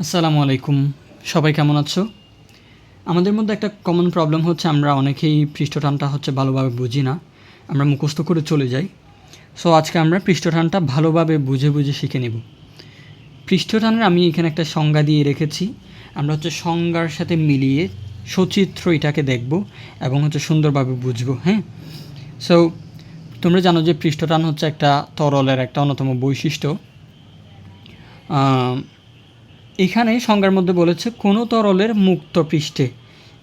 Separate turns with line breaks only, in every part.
আসসালামু আলাইকুম। সবাই কেমন আছো? আমাদের মধ্যে একটা কমন প্রবলেম হচ্ছে আমরা অনেকেই পৃষ্ঠটানটা হচ্ছে ভালোভাবে বুঝি না। আমরা মুখস্থ করে চলে যাই। সো আজকে আমরা পৃষ্ঠটানটা ভালোভাবে বুঝে বুঝে শিখে নেব। পৃষ্ঠটানের আমি এখানে একটা সংজ্ঞা দিয়ে রেখেছি। আমরা হচ্ছে সংজ্ঞার সাথে মিলিয়ে সচিত্র এটাকে দেখব এবং হচ্ছে সুন্দরভাবে বুঝবো, হ্যাঁ? সো তোমরা জানো যে পৃষ্ঠটান হচ্ছে একটা তরলের একটা অন্যতম বৈশিষ্ট্য। এখানে সংজ্ঞার মধ্যে বলেছে কোনো তরলের মুক্ত পৃষ্ঠে।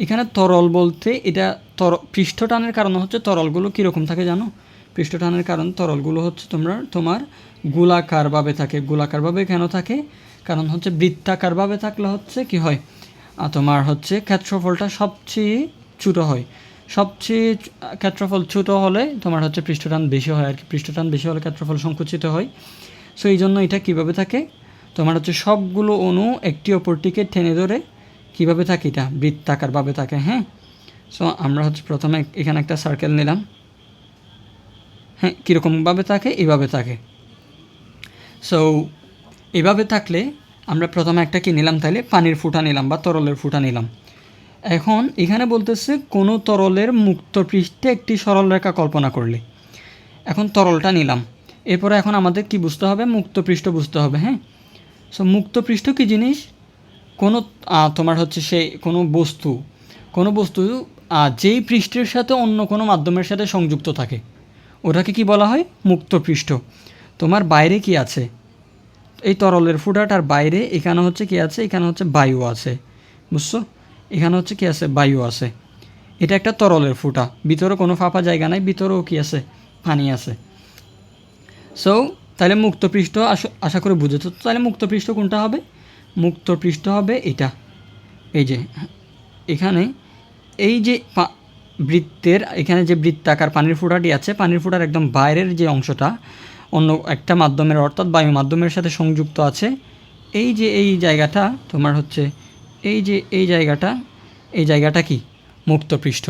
এখানে তরল বলতে এটা পৃষ্ঠটানের কারণ হচ্ছে তরলগুলো কীরকম থাকে জানো? পৃষ্ঠটানের কারণ তরলগুলো হচ্ছে তোমার গোলাকারভাবে থাকে। গোলাকারভাবে কেন থাকে? কারণ হচ্ছে বৃত্তাকারভাবে থাকলে হচ্ছে কি হয়, তোমার হচ্ছে ক্ষেত্রফলটা সবচেয়ে ছোটো হয়। সবচেয়ে ক্ষেত্রফল ছোটো হলে তোমার হচ্ছে পৃষ্ঠটান বেশি হয় আর কি। পৃষ্ঠটান বেশি হলে ক্ষেত্রফল সংকুচিত হয়। সো এই জন্য এটা কীভাবে থাকে, তোমার হচ্ছে সবগুলো অণু একটি অপরটিকে টেনে ধরে কীভাবে থাকে, এটা বৃত্তাকারভাবে থাকে, হ্যাঁ? সো আমরা হচ্ছে প্রথমে এখানে একটা সার্কেল নিলাম, হ্যাঁ? কীরকমভাবে থাকে? এভাবে থাকে। সো এভাবে থাকলে আমরা প্রথমে একটা কী নিলাম, তাইলে পানির ফুঁটা নিলাম বা তরলের ফুঁটা নিলাম। এখন এখানে বলতেছে কোনো তরলের মুক্ত পৃষ্ঠে একটি সরল রেখা কল্পনা করলে। এখন তরলটা নিলাম, এরপরে এখন আমাদের কি বুঝতে হবে? মুক্ত পৃষ্ঠ বুঝতে হবে, হ্যাঁ? সো মুক্ত পৃষ্ঠ কী জিনিস? কোনো তোমার হচ্ছে কোনো বস্তু যেই পৃষ্ঠের সাথে অন্য কোনো মাধ্যমের সাথে সংযুক্ত থাকে ওটাকে কি বলা হয়? মুক্ত পৃষ্ঠ। তোমার বাইরে কি আছে? এই তরলের ফুটাটার বাইরে এখানে হচ্ছে কি আছে? এখানে হচ্ছে বায়ু আছে, বুঝছো? এখানে হচ্ছে কি আছে? বায়ু আছে। এটা একটা তরলের ফুটা, ভিতরে কোনো ফাঁপা জায়গা নাই, ভিতরেও কি আছে? পানি আছে। সো তাহলে মুক্ত পৃষ্ঠ আশা করে বুঝেছো। তাহলে মুক্ত পৃষ্ঠ কোনটা হবে? মুক্ত পৃষ্ঠ হবে এটা, এই যে এখানে এই যে বৃত্তের এখানে যে বৃত্তাকার পানির ফোঁটাটি আছে, পানির ফোঁটার একদম বাইরের যে অংশটা অন্য একটা মাধ্যমের অর্থাৎ বায়ু মাধ্যমের সাথে সংযুক্ত আছে, এই যে এই জায়গাটা তোমার হচ্ছে এই জায়গাটা কি? মুক্ত পৃষ্ঠ।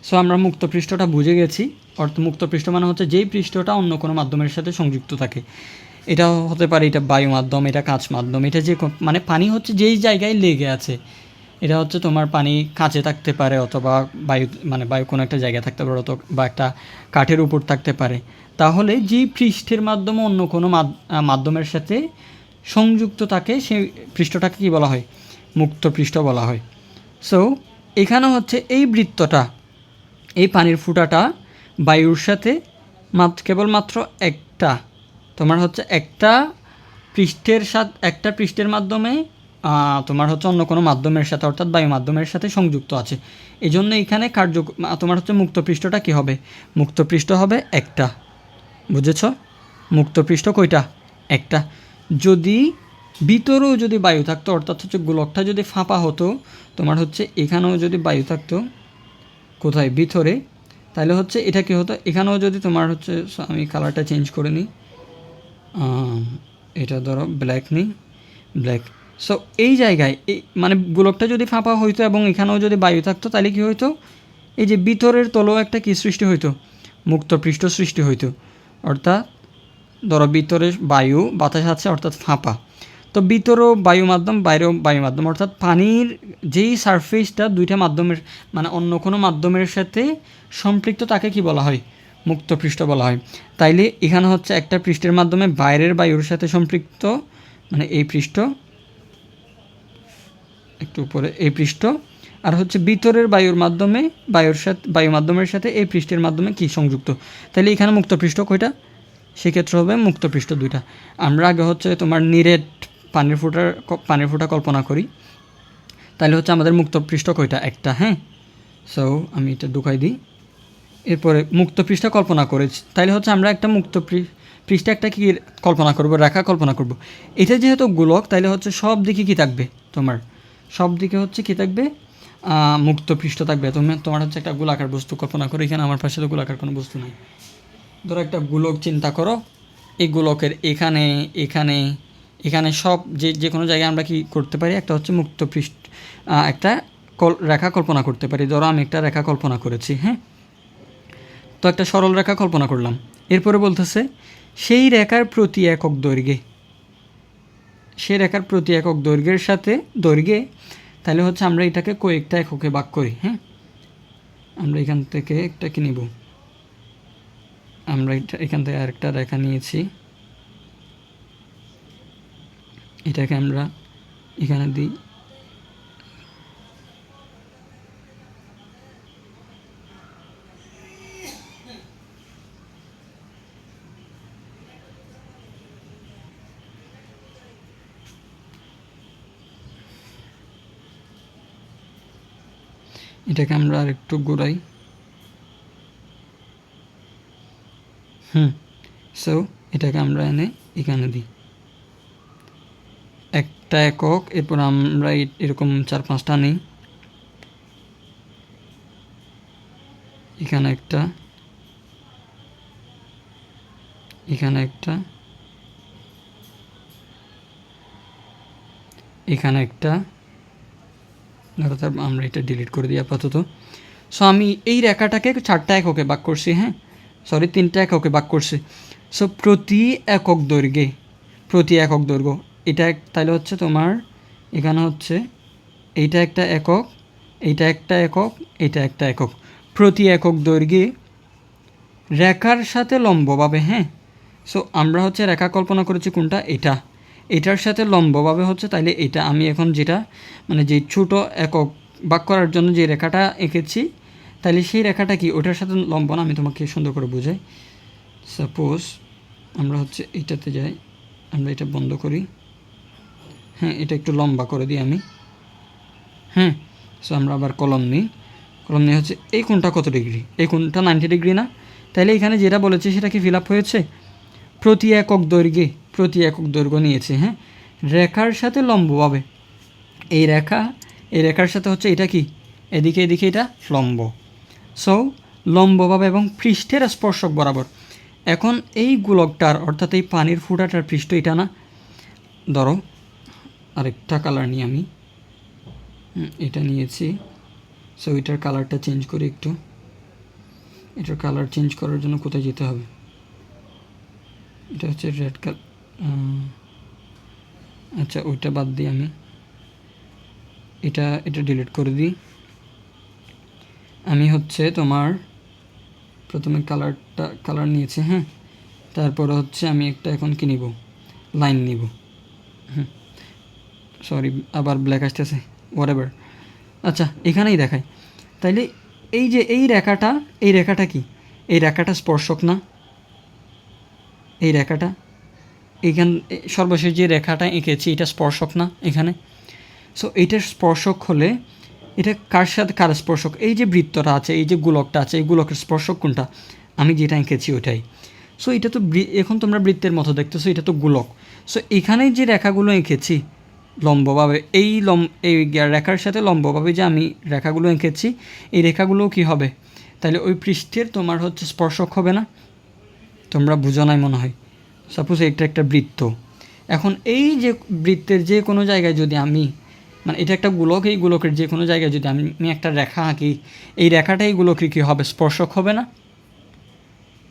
সো আমরা মুক্ত পৃষ্ঠটা বুঝে গেছি। মুক্ত পৃষ্ঠ মানে হচ্ছে যেই পৃষ্ঠটা অন্য কোনো মাধ্যমের সাথে সংযুক্ত থাকে। এটা হতে পারে এটা বায়ু মাধ্যম, এটা কাঁচ মাধ্যম, এটা যে মানে পানি হচ্ছে যেই জায়গায় লেগে আছে। এটা হচ্ছে তোমার পানি কাঁচে থাকতে পারে অথবা বায়ু কোনো একটা জায়গায় থাকতে পারে বা একটা কাঠের উপর থাকতে পারে। তাহলে যেই পৃষ্ঠের মাধ্যমে অন্য কোনো মাধ্যমের সাথে সংযুক্ত থাকে সেই পৃষ্ঠটাকে কী বলা হয়? মুক্ত পৃষ্ঠ বলা হয়। সো এখানে হচ্ছে এই বৃত্তটা, এই পানির ফুঁটাটা বায়ুর সাথে কেবলমাত্র একটা তোমার হচ্ছে একটা পৃষ্ঠের মাধ্যমে তোমার হচ্ছে অন্য কোনো মাধ্যমের সাথে অর্থাৎ বায়ু মাধ্যমের সাথে সংযুক্ত আছে। এই জন্য এখানে তোমার হচ্ছে মুক্ত পৃষ্ঠটা কী হবে? মুক্ত পৃষ্ঠ হবে একটা, বুঝেছ? মুক্ত পৃষ্ঠ কয়টা? একটা। যদি ভিতরেও যদি বায়ু থাকতো অর্থাৎ হচ্ছে গোলকটা যদি ফাঁপা হতো, তোমার হচ্ছে এখানেও যদি বায়ু থাকতো, কোথায়? ভিতরে, তাহলে হচ্ছে এটা কী হতো? এখানেও যদি তোমার হচ্ছে, আমি কালারটা চেঞ্জ করে নিই, এটা ধরো ব্ল্যাক নিই, ব্ল্যাক। সো এই জায়গায় মানে গোলকটা যদি ফাঁপা হইতো এবং এখানেও যদি বায়ু থাকতো, তাহলে কী হইতো? এই যে ভিতরের তলেও একটা কী সৃষ্টি হইতো? মুক্ত পৃষ্ঠ সৃষ্টি হইতো। অর্থাৎ ধরো ভিতরে বায়ু বাতাস আছে অর্থাৎ ফাঁপা, তো ভিতরেও বায়ু মাধ্যম, বাইরেও বায়ু মাধ্যম, অর্থাৎ পানির যেই সারফেসটা দুইটা মাধ্যমের মানে অন্য কোনো মাধ্যমের সাথে সম্পৃক্ত তাকে কি বলা হয়? মুক্ত পৃষ্ঠ বলা হয়। তাইলে এখানে হচ্ছে একটা পৃষ্ঠের মাধ্যমে বাইরের বায়ুর সাথে সম্পৃক্ত, মানে এই পৃষ্ঠ একটু উপরে, এই পৃষ্ঠ, আর হচ্ছে ভিতরের বায়ু মাধ্যমের সাথে এই পৃষ্ঠের মাধ্যমে কি সংযুক্ত। তাহলে এখানে মুক্ত পৃষ্ঠ কয়টা? সেক্ষেত্রে হবে মুক্ত পৃষ্ঠ দুইটা। আমরা আগে হচ্ছে তোমার নিরেট পানির ফোঁটা কল্পনা করি, তাহলে হচ্ছে আমাদের মুক্ত পৃষ্ঠ কয়টা? একটা, হ্যাঁ? সো আমি এটা ঢুকাই দিই। এরপরে মুক্ত পৃষ্ঠা কল্পনা করেছি, তাইলে হচ্ছে আমরা একটা মুক্ত পৃষ্ঠা একটা কি কল্পনা করব? রেখা কল্পনা করব। এটা যেহেতু গোলক, তাইলে হচ্ছে সব দিকে কী থাকবে? সব দিকে হচ্ছে কী থাকবে? মুক্ত পৃষ্ঠ থাকবে। তোমার হচ্ছে একটা গোলাকার বস্তু কল্পনা করো। এখানে আমার পাশে তো গোলাকার কোনো বস্তু নাই। ধরো একটা গোলক চিন্তা করো, এই গোলকের এখানে এখানে এখানে সব যে কোনো জায়গায় আমরা কি করতে পারি? একটা হচ্ছে মুক্ত পৃষ্ঠ একটা রেখা কল্পনা করতে পারি। ধরো আমি একটা রেখা কল্পনা করেছি, হ্যাঁ? তো একটা সরল রেখা কল্পনা করলাম। এরপরে বলতেছে সেই রেখার প্রতি একক দৈর্ঘ্যে, সেই রেখার প্রতি একক দৈর্ঘ্যে তাহলে হচ্ছে আমরা এটাকে কয়েকটা এককে ভাগ করি। হ্যাঁ, আমরা এখান থেকে একটা কি নিব, আমরা এখান থেকে আরেকটা রেখা নিয়েছি, এটাকে আমরা এখানে দিই। এটাকে আমরা আরেকটু ঘোরাই। সো এটাকে আমরা এনে এখানে দিই একটা একক। এরপর আমরা এরকম 4-5টা নিই, এখানে একটা, এখানে একটা, এখানে একটা। আমরা এটা ডিলিট করে দিই আপাতত। সো আমি এই রেখাটাকে 4টা এককে ভাগ করছি। হ্যাঁ, সরি 3টা এককে ভাগ করছি। সো প্রতি একক দৈর্ঘ্যে এটা তাহলে হচ্ছে তোমার এখানে হচ্ছে এইটা একটা একক, এইটা একটা একক, এইটা একটা একক। প্রতি একক দৈর্ঘ্যে রেখার সাথে লম্বভাবে, হ্যাঁ, সো আমরা হচ্ছে রেখা কল্পনা করেছি কোনটা, এটার সাথে লম্বভাবে হচ্ছে, তাইলে এটা আমি এখন যেটা মানে যে ছোটো একক ভাগ করার জন্য যে রেখাটা এঁকেছি, তাহলে সেই রেখাটা কি ওটার সাথে লম্ব না? আমি তোমাকে সুন্দর করে বুঝাই। সাপোজ আমরা হচ্ছে এইটাতে যাই, আমরা এটা বন্ধ করি। হ্যাঁ, এটা একটু লম্বা করে দিই আমি। হ্যাঁ, সো আমরা আবার কলম নিই হচ্ছে এই কোণটা কত ডিগ্রি, এই কোণটা 90 ডিগ্রি না? তাহলে এখানে যেটা বলেছে সেটা কি ফিল আপ হয়েছে? প্রতি একক দৈর্ঘ্য নিয়েছে। হ্যাঁ, রেখার সাথে লম্বভাবে, এই রেখার সাথে হচ্ছে এটা কি এদিকে এটা লম্ব। সো লম্বভাবে এবং পৃষ্ঠের স্পর্শক বরাবর। এখন এই গোলকটার অর্থাৎ এই পানির ফুটাটার পৃষ্ঠ এটা না, ধরো আরেকটা কালার নিই আমি, এটা নিয়েছি। সো এটার কালারটা চেঞ্জ করি একটু। এটার কালার চেঞ্জ করার জন্য কোথায় যেতে হবে? এটা হচ্ছে রেড কালার। আচ্ছা, ওইটা বাদ দিই আমি, এটা ডিলিট করে দিই। আমি হচ্ছে তোমার প্রথমে কালার নিয়েছি। হ্যাঁ, তারপরে হচ্ছে আমি একটা এখন কি নিব, লাইন নিব। সরি, আবার ব্ল্যাক আসতেছে, হোয়াটএভার। আচ্ছা, এখানেই দেখাই। তাইলে এই যে এই রেখাটা কি, এই রেখাটা স্পর্শক না? এই রেখাটা এইখান সর্বশেষ যে রেখাটা এঁকেছি এটা স্পর্শক না এখানে? সো এইটার স্পর্শক হলে এটা কার সাথে কার স্পর্শক? এই যে বৃত্তটা আছে, এই যে গোলকটা আছে, এই গোলকের স্পর্শক কোনটা? আমি যেটা এঁকেছি ওটাই। সো এটা তো এখন তোমরা বৃত্তের মতো দেখতেছো, এটা তো গোলক। সো এখানেই যে রেখাগুলো এঁকেছি লম্বভাবে, এই রেখার সাথে লম্বভাবে যে আমি রেখাগুলো এঁকেছি, এই রেখাগুলোও কী হবে? তাহলে ওই পৃষ্ঠের তোমার হচ্ছে স্পর্শক হবে না? তোমরা বুঝো নাই মনে হয়। সাপোজ এটা একটা বৃত্ত। এখন এই যে বৃত্তের যে কোনো জায়গায় যদি আমি মানে এটা একটা গোলক, এই গোলকের যে কোনো জায়গায় যদি আমি একটা রেখা আঁকি, এই রেখাটা এই গোলকের কী হবে? স্পর্শক হবে না?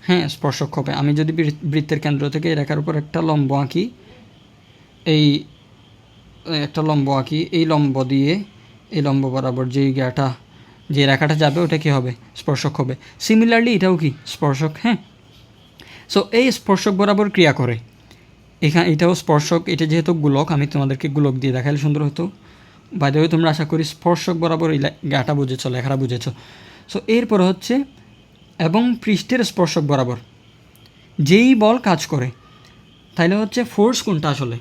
হ্যাঁ, স্পর্শক হবে। আমি যদি বৃত্তের কেন্দ্র থেকে এই রেখার উপর একটা লম্ব আঁকি, এই লম্ব দিয়ে এই লম্ব বরাবর যে রেখাটা যাবে ওটা কী হবে? স্পর্শক হবে। সিমিলারলি এটাও কি স্পর্শক? হ্যাঁ, সো এই স্পর্শক বরাবর ক্রিয়া করে। এটাও স্পর্শক। এটা যেহেতু গোলক, আমি তোমাদেরকে গোলক দিয়ে দেখালে সুন্দর হতো। বাইরে তোমরা আশা করি স্পর্শক বরাবর এই গাটা বুঝেছ, লেখাটা বুঝেছ। সো এরপর হচ্ছে এবং পৃষ্ঠের স্পর্শক বরাবর যেই বল কাজ করে, তাইলে হচ্ছে ফোর্স কোনটা আসলে?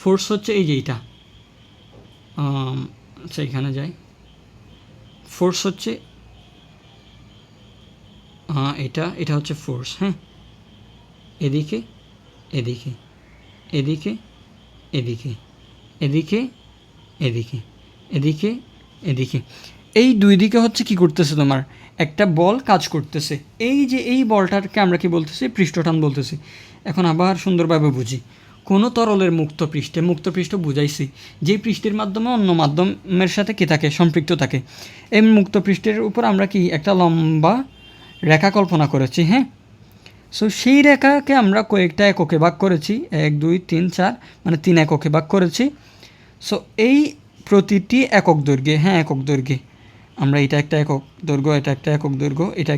ফোর্স হচ্ছে এই যে এইটা। আচ্ছা, এখানে যাই। ফোর্স হচ্ছে এটা হচ্ছে ফোর্স। হ্যাঁ, এদিকে এদিকে এদিকে এদিকে এদিকে এদিকে এদিকে এদিকে এই দুই দিকে হচ্ছে কি করতেছে? তোমার একটা বল কাজ করতেছে। এই যে এই বলটাকে আমরা কি বলতেছি? পৃষ্ঠটান বলতেছি। এখন আবার সুন্দরভাবে বুঝি। কোনো তরলের মুক্ত পৃষ্ঠ বুঝাইছি যে পৃষ্ঠের মাধ্যমে অন্য মাধ্যমের সাথে কী থাকে? সম্পৃক্ত থাকে। এই মুক্ত পৃষ্ঠের উপর আমরা কি একটা লম্বা রেখা কল্পনা করেছি। হ্যাঁ, সো সেই রেখাকে আমরা কয়েকটা এককে ভাগ করেছি, 1 2 3 4 মানে 3 এককে ভাগ করেছি। সো এই প্রতিটি একক দৈর্ঘ্যে, হ্যাঁ একক দৈর্ঘ্যে আমরা এটা একটা একক দৈর্ঘ্য, এটা একটা একক দৈর্ঘ্য, এটা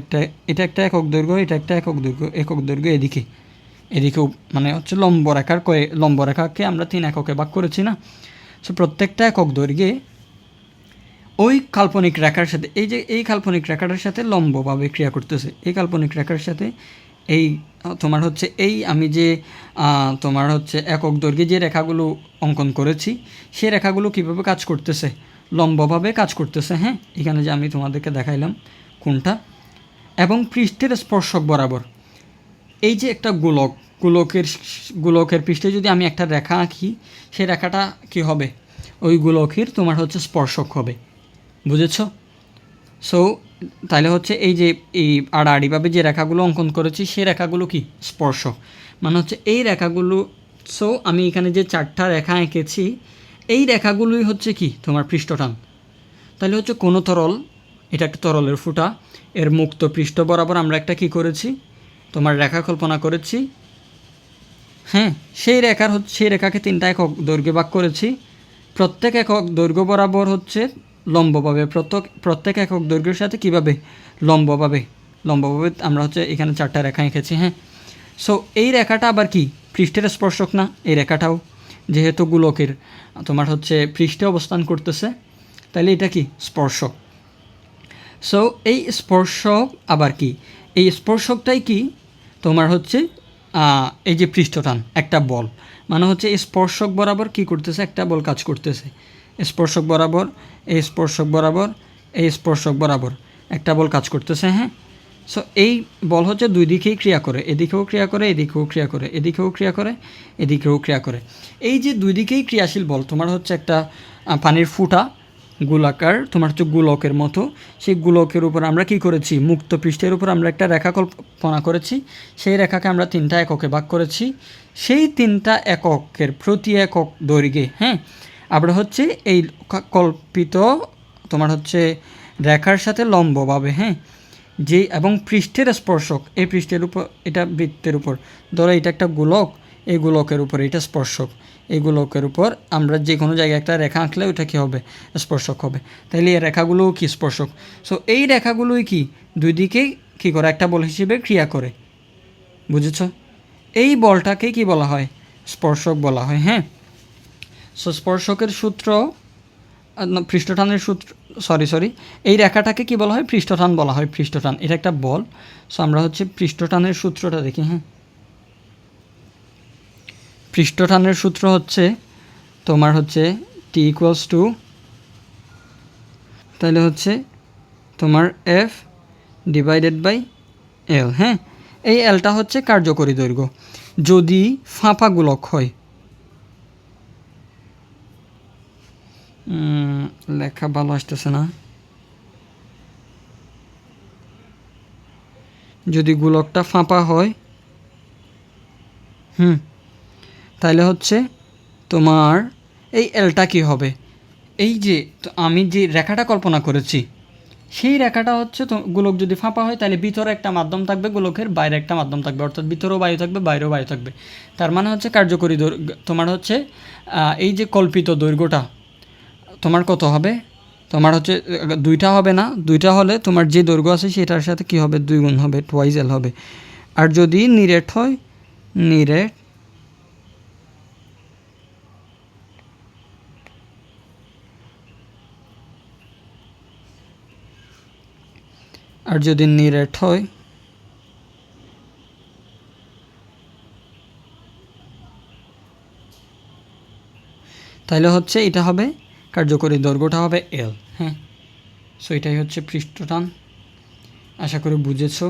একটা একক দৈর্ঘ্য, এটা একটা একক দৈর্ঘ্য এদিকেও মানে হচ্ছে লম্ব রেখাকে আমরা 3 এককে ভাগ করেছি না। সো প্রত্যেকটা একক দৈর্ঘ্যে ওই কাল্পনিক রেখার সাথে এই কাল্পনিক রেখাটার সাথে লম্বভাবে ক্রিয়া করতেছে। এই কাল্পনিক রেখার সাথে এই তোমার হচ্ছে এই আমি যে তোমার হচ্ছে একক দৈর্ঘ্যে যে রেখাগুলো অঙ্কন করেছি সেই রেখাগুলো কীভাবে কাজ করতেছে, লম্বভাবে কাজ করতেছে। হ্যাঁ, এখানে যে আমি তোমাদেরকে দেখাইলাম কোনটা, এবং পৃষ্ঠের স্পর্শক বরাবর এই যে একটা গোলকের পৃষ্ঠে যদি আমি একটা রেখা আঁকি, সেই রেখাটা কি হবে, ওই গোলকের তোমার হচ্ছে স্পর্শক হবে। বুঝেছ? সো তাহলে হচ্ছে এই যে এই আড়াআড়িভাবে যে রেখাগুলো অঙ্কন করেছি সেই রেখাগুলো কি স্পর্শক, মানে হচ্ছে এই রেখাগুলো। সো আমি এখানে যে 4টা রেখা এঁকেছি এই রেখাগুলোই হচ্ছে কি তোমার পৃষ্ঠটান। তাহলে হচ্ছে কোনো তরল, এটা একটা তরলের ফুটা, এর মুক্ত পৃষ্ঠ বরাবর আমরা একটা কি করেছি, তোমার রেখা কল্পনা করেছি। হ্যাঁ, সেই রেখাকে 3টা একক দৈর্ঘ্যে ভাগ করেছি। প্রত্যেক একক দৈর্ঘ্য বরাবর হচ্ছে লম্বভাবে, প্রত্যেক একক দৈর্ঘ্যের সাথে কীভাবে লম্বভাবে আমরা হচ্ছে এখানে 4টা রেখা এঁকেছি। হ্যাঁ, সো এই রেখাটা আবার কি পৃষ্ঠের স্পর্শক না? এই রেখাটাও যেহেতু গোলকের তোমার হচ্ছে পৃষ্ঠে অবস্থান করতেছে, তাহলে এটা কি স্পর্শক। সো এই স্পর্শক আবার কি, এই স্পর্শকটাই কি তোমার হচ্ছে এই যে পৃষ্ঠটান একটা বল, মানে হচ্ছে এই স্পর্শক বরাবর কি করতেছে, একটা বল কাজ করতেছে। স্পর্শক বরাবর একটা বল কাজ করতেছে। হ্যাঁ, সো এই বল হচ্ছে দুই দিকেই ক্রিয়া করে, এদিকেও ক্রিয়া করে, এদিকেও ক্রিয়া করে, এদিকেও ক্রিয়া করে। এই যে দুই দিকেই ক্রিয়াশীল বল, তোমার হচ্ছে একটা পানির ফুটা গোলাকার, তোমার হচ্ছে গোলকের মতো, সেই গোলকের উপর আমরা কি করেছি, মুক্ত পৃষ্ঠের উপর আমরা একটা রেখা কল্পনা করেছি। সেই রেখাকে আমরা 3টা এককে ভাগ করেছি। সেই 3টা এককের প্রতি একক দৈর্ঘ্যে, হ্যাঁ, আমরা হচ্ছে এই কল্পিত তোমার হচ্ছে রেখার সাথে লম্বভাবে, হ্যাঁ, যে এবং পৃষ্ঠের স্পর্শক, এই পৃষ্ঠের উপর, এটা বৃত্তের উপর, ধরো এটা একটা গোলক, এই গোলকের উপর এটা স্পর্শক, এই গোলকের উপর আমরা যে কোনো জায়গায় একটা রেখা আঁকলে ওইটা কী হবে, স্পর্শক হবে। তাহলে এই রেখাগুলোও কি স্পর্শক। সো এই রেখাগুলোই কি দুই দিকেই কী করে একটা বল হিসেবে ক্রিয়া করে। বুঝেছ? এই বলটাকে কি বলা হয়, স্পর্শক বলা হয়। হ্যাঁ, সো স্পর্শকের সূত্র, পৃষ্ঠটানের সূত্র, সরি এই রেখাটাকে কি বলা হয়, পৃষ্ঠটান বলা হয়। পৃষ্ঠটান এটা একটা বল। সো আমরা হচ্ছে পৃষ্ঠটানের সূত্রটা দেখি। হ্যাঁ, পৃষ্ঠটানের সূত্র হচ্ছে তোমার হচ্ছে T = তাহলে হচ্ছে তোমার F/L। হ্যাঁ, এই এলটা হচ্ছে কার্যকরী দৈর্ঘ্য। যদি ফাঁপা গোলক হয়, লেখা ভালো আসতেছে না, যদি গোলকটা ফাঁপা হয়, তাহলে হচ্ছে তোমার এই এলটা কী হবে, এই যে আমি যে রেখাটা কল্পনা করেছি সেই রেখাটা হচ্ছে তো গোলক যদি ফাঁপা হয় তাহলে ভিতরে একটা মাধ্যম থাকবে, গোলকের বাইরে একটা মাধ্যম থাকবে, অর্থাৎ ভিতরেও বায়ু থাকবে, বাইরেও বায়ু থাকবে। তার মানে হচ্ছে কার্যকরী তোমার হচ্ছে এই যে কল্পিত দৈর্ঘ্যটা তোমার কত হবে, তোমার হচ্ছে 2টা হবে না, 2টা হলে তোমার যে দৈর্ঘ্য আছে সেটার সাথে কি হবে, 2 গুণ হবে, টুয়াইস এল হবে। আর যদি নিরেট হয়, তাহলে হচ্ছে এটা হবে কার্যকরী দৈর্ঘ্যটা হবে এল। হ্যাঁ, সো এটাই হচ্ছে পৃষ্ঠটান। আশা করি বুঝেছো।